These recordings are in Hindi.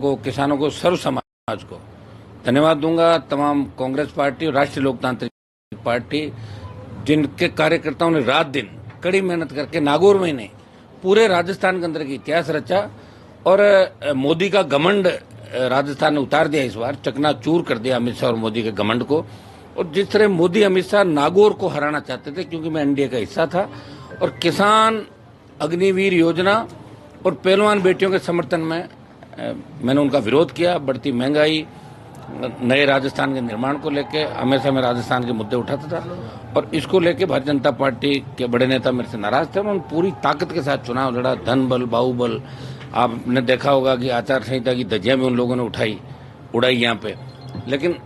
को, किसानों को, सर्व समाज को धन्यवाद दूंगा। तमाम कांग्रेस पार्टी और राष्ट्रीय लोकतांत्रिक पार्टी, जिनके कार्यकर्ताओं ने रात दिन कड़ी मेहनत करके नागौर में ही नहीं पूरे राजस्थान के अंदर की इतिहास रचा और मोदी का घमंड राजस्थान ने उतार दिया। इस बार चकनाचूर कर दिया अमित शाह और मोदी के घमंड को। और जिस तरह मोदी अमित शाह नागौर को हराना चाहते थे, क्योंकि मैं एनडीए का हिस्सा था, और किसान अग्निवीर योजना और पहलवान बेटियों के समर्थन में मैंने उनका विरोध किया। बढ़ती महंगाई, नए राजस्थान के निर्माण को लेकर हमेशा मैं राजस्थान के मुद्दे उठाता था और इसको लेकर भारतीय जनता पार्टी के बड़े नेता मेरे से नाराज थे। उन्होंने पूरी ताकत के साथ चुनाव लड़ा, धन बल बाहुबल। आपने देखा होगा कि आचार संहिता की धज्जियां भी उन लोगों ने उड़ाई यहाँ पे, लेकिन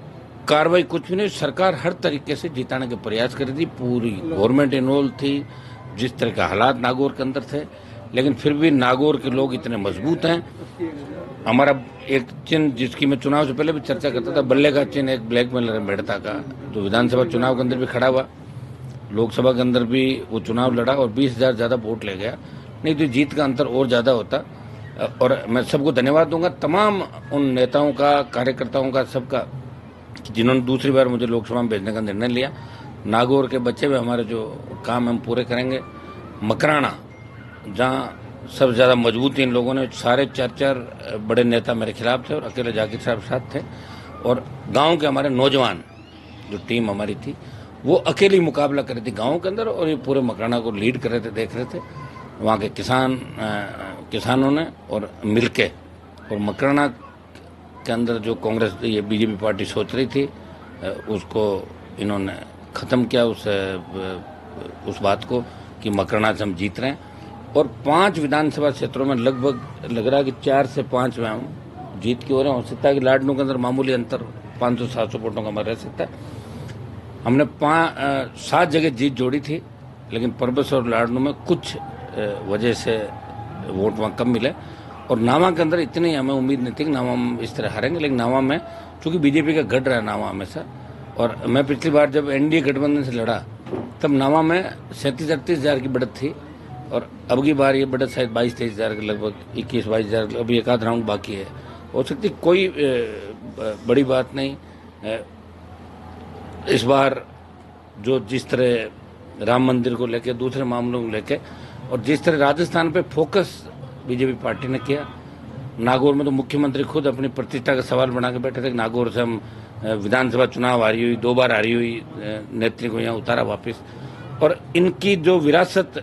कार्रवाई कुछ भी नहीं। सरकार हर तरीके से जिताने के प्रयास कर रही थी, पूरी गवर्नमेंट इन्वॉल्व थी। जिस तरह के हालात नागौर के अंदर थे, लेकिन फिर भी नागौर के लोग इतने मजबूत हैं। हमारा एक चिन्ह, जिसकी मैं चुनाव से पहले भी चर्चा करता था, बल्ले का चिन्ह एक ब्लैकमेलर है मेड़ता का, जो विधानसभा चुनाव के अंदर भी खड़ा हुआ, लोकसभा के अंदर भी वो चुनाव लड़ा और 20,000 ज्यादा वोट ले गया। नहीं तो जीत का अंतर और ज्यादा होता। और मैं सबको धन्यवाद दूंगा, तमाम उन नेताओं का, कार्यकर्ताओं का, सबका, जिन्होंने दूसरी बार मुझे लोकसभा में भेजने का निर्णय लिया। नागौर के बच्चे में हमारे जो काम हम पूरे करेंगे। मकराना, जहाँ सबसे ज्यादा मजबूती इन लोगों ने, सारे 4 बड़े नेता मेरे खिलाफ थे और अकेले जाकिर साहब साथ थे। और गांव के हमारे नौजवान, जो टीम हमारी थी, वो अकेली मुकाबला कर रही थी गाँव के अंदर, और ये पूरे मकराना को लीड कर रहे थे, देख रहे थे वहाँ के किसानों ने और मिलके। और मकराना के अंदर जो कांग्रेस, ये बीजेपी पार्टी सोच रही थी, उसको इन्होंने ख़त्म किया, उस बात को कि मकराना से हम जीत रहे हैं। और 5 विधानसभा क्षेत्रों में लगभग लग रहा है कि 4 से 5 में हम जीत की हो रहे हैं। हो सकता है कि लाडनू के अंदर मामूली अंतर 500-700 वोटों का हमारा रह सकता है। हमने 7 जगह जीत जोड़ी थी, लेकिन परबस और लाडनू में कुछ वजह से वोट वहाँ कम मिले। और नावा के अंदर इतनी हमें उम्मीद नहीं थी कि नावा हम इस तरह हारेंगे, लेकिन नावा में चूंकि बीजेपी का गढ़ रहा नावा हमेशा, और मैं पिछली बार जब एनडीए गठबंधन से लड़ा तब नावा में 37-38 हजार की बढ़त थी, और अब की बार ये बढ़त शायद 22-23 हजार के लगभग, 21-22 हजार, अभी एक आध राउंड बाकी है। हो सकती कोई बड़ी बात नहीं। इस बार जो जिस तरह राम मंदिर को लेके, दूसरे मामलों को लेके, और जिस तरह राजस्थान पे फोकस बीजेपी पार्टी ने किया, नागौर में तो मुख्यमंत्री खुद अपनी प्रतिष्ठा का सवाल बना के बैठे थे कि नागौर से हम विधानसभा चुनाव हारी हुई, 2 बार हारी हुई नेत्री को यहाँ उतारा वापस। और इनकी जो विरासत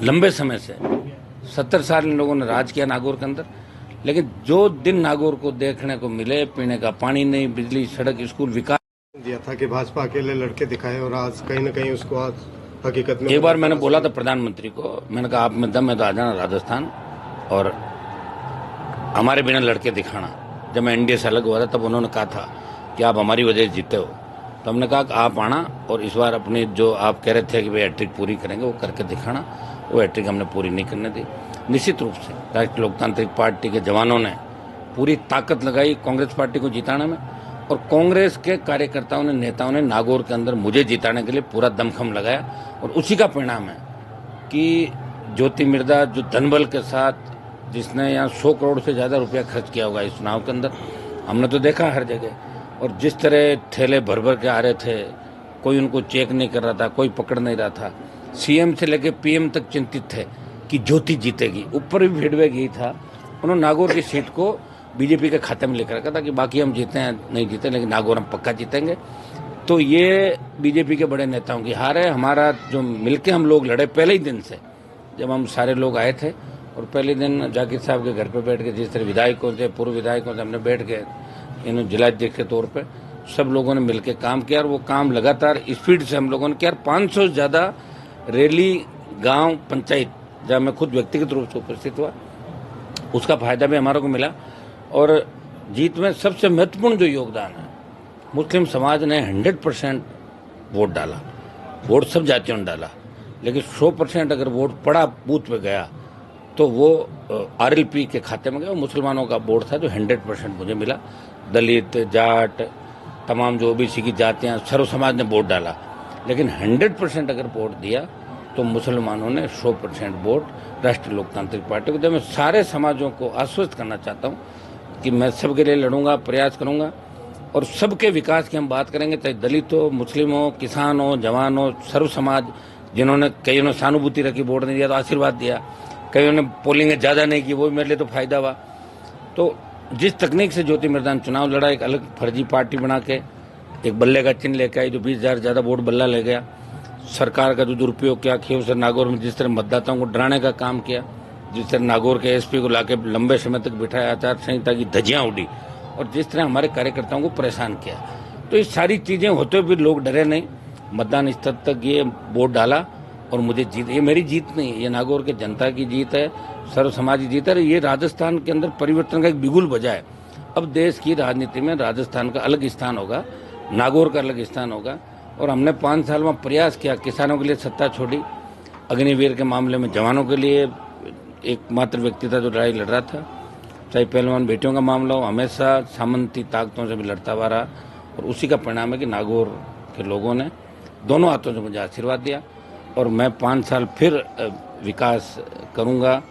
लंबे समय से 70 साल इन लोगों ने राज किया नागौर के अंदर, लेकिन जो दिन नागौर को देखने को मिले, पीने का पानी नहीं, बिजली, सड़क, स्कूल, विकास दिया था कि भाजपा अकेले लड़के दिखाए, और आज कहीं न कहीं उसको आज हकीकत में। एक बार मैंने बोला था प्रधानमंत्री को, मैंने कहा आप में दम है तो आ जाना राजस्थान और हमारे बिना लड़के दिखाना। जब मैं एनडीए से अलग हुआ था तब उन्होंने कहा था कि आप हमारी वजह से जीते हो, तो हमने कहा कि आप आना और इस बार अपनी जो आप कह रहे थे कि भाई हैट्रिक पूरी करेंगे, वो करके दिखाना। वो हैट्रिक हमने पूरी नहीं करने दी। निश्चित रूप से राष्ट्रीय लोकतांत्रिक पार्टी के जवानों ने पूरी ताकत लगाई कांग्रेस पार्टी को जिताने में, और कांग्रेस के कार्यकर्ताओं ने, नेताओं ने नागौर के अंदर मुझे जिताने के लिए पूरा दमखम लगाया। और उसी का परिणाम है कि ज्योति मिर्धा, जो धनबल के साथ, जिसने यहाँ 100 करोड़ से ज़्यादा रुपया खर्च किया होगा इस चुनाव के अंदर, हमने तो देखा हर जगह। और जिस तरह ठेले भर भर के आ रहे थे, कोई उनको चेक नहीं कर रहा था, कोई पकड़ नहीं रहा था। सीएम से लेकर पीएम तक चिंतित थे कि ज्योति जीतेगी। ऊपर भी फीडबैक यही था, उन्होंने नागौर की सीट को बीजेपी के खाते में लेकर रखा था कि बाकी हम जीते हैं नहीं जीते, लेकिन नागौर हम पक्का जीतेंगे। तो ये बीजेपी के बड़े नेताओं की हार है। हमारा जो मिलके हम लोग लड़े पहले ही दिन से, जब हम सारे लोग आए थे, और पहले दिन जाकिर साहब के घर पे बैठ के, जिस तरह विधायकों से, पूर्व विधायकों से हमने बैठ के, इन जिलाध्यक्ष के तौर पे सब लोगों ने मिलकर काम किया, और वो काम लगातार स्पीड से हम लोगों ने किया। 500 से ज़्यादा रैली, गांव, पंचायत, जहाँ मैं खुद व्यक्तिगत रूप से उपस्थित हुआ, उसका फायदा भी हमारे को मिला। और जीत में सबसे महत्वपूर्ण जो योगदान है, मुस्लिम समाज ने 100% वोट डाला। वोट सब जातियों ने डाला, लेकिन 100% अगर वोट पड़ा बूथ पे गया तो वो आरएलपी के खाते में गया। मुसलमानों का वोट था जो 100% मुझे मिला। दलित, जाट, तमाम जो ओबीसी की जातियां, सर्व समाज ने वोट डाला, लेकिन 100% अगर वोट दिया तो मुसलमानों ने 100% वोट राष्ट्रीय लोकतांत्रिक पार्टी को दिया। मैं सारे समाजों को आश्वस्त करना चाहता हूँ कि मैं सबके लिए लड़ूंगा, प्रयास करूंगा और सबके विकास की हम बात करेंगे, चाहे दलित हो, मुस्लिम हो, किसान हो, जवान हो, सर्व समाज। जिन्होंने कईयों ने सहानुभूति रखी, वोट नहीं दिया तो आशीर्वाद दिया, कईयों ने पोलिंग ज़्यादा नहीं की, वो भी मेरे लिए तो फायदा हुआ। तो जिस तकनीक से ज्योति मैदान चुनाव लड़ा, एक अलग फर्जी पार्टी बना के एक बल्ले का चिन्ह लेके आई, जो 20,000 ज़्यादा वोट बल्ला ले गया, सरकार का जो दुरुपयोग किया, खींवसर नागौर में जिस तरह मतदाताओं को डराने का काम किया, जिस तरह नागौर के एसपी को लाके लंबे समय तक बिठाया, आचार संहिता की धज्जियां उड़ी और जिस तरह हमारे कार्यकर्ताओं को परेशान किया, तो ये सारी चीजें होते हुए भी लोग डरे नहीं। मतदान स्तर तक ये वोट डाला और मुझे जीत, ये मेरी जीत नहीं, ये नागौर के जनता की जीत है, सर्व समाजी जीत है। ये राजस्थान के अंदर परिवर्तन का एक बिगुल बजा है। अब देश की राजनीति में राजस्थान का अलग स्थान होगा, नागौर का अलग स्थान होगा। और हमने 5 साल में प्रयास किया, किसानों के लिए सत्ता छोड़ी, अग्निवीर के मामले में जवानों के लिए एकमात्र व्यक्ति था जो लड़ाई लड़ रहा था, चाहे पहलवान बेटियों का मामला हो, हमेशा सामंती ताकतों से भी लड़ता हुआ रहा। और उसी का परिणाम है कि नागौर के लोगों ने दोनों हाथों से मुझे आशीर्वाद दिया और मैं 5 साल फिर विकास करूंगा।